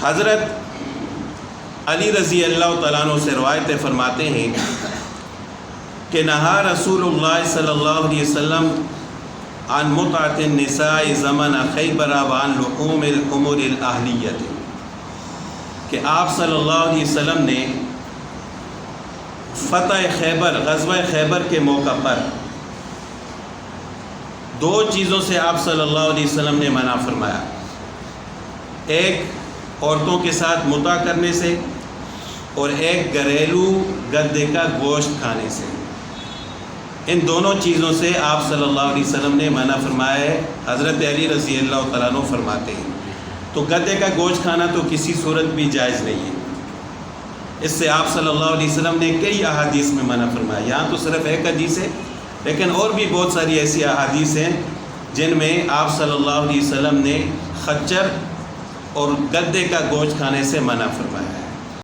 حضرت علی رضی اللہ تعالیٰ عنہ سے روایت فرماتے ہیں کہ نہا رسول اللہ صلی اللہ علیہ وسلم عن متعۃ النساء زمن خیبر وعن لحوم الحمر الاہلیۃ، کہ آپ صلی اللہ علیہ وسلم نے فتح خیبر، غزوہ خیبر کے موقع پر دو چیزوں سے آپ صلی اللہ علیہ وسلم نے منع فرمایا، ایک عورتوں کے ساتھ متع کرنے سے اور ایک گھریلو گدے کا گوشت کھانے سے۔ ان دونوں چیزوں سے آپ صلی اللہ علیہ وسلم نے منع فرمایا ہے۔ حضرت علی رضی اللہ تعالیٰ عنہ فرماتے ہیں تو گدے کا گوشت کھانا تو کسی صورت بھی جائز نہیں ہے، اس سے آپ صلی اللہ علیہ وسلم نے کئی احادیث میں منع فرمایا۔ یہاں تو صرف ایک حدیث ہے، لیکن اور بھی بہت ساری ایسی احادیث ہیں جن میں آپ صلی اللہ علیہ وسلم نے خچر اور گدے کا گوشت کھانے سے منع فرمایا ہے۔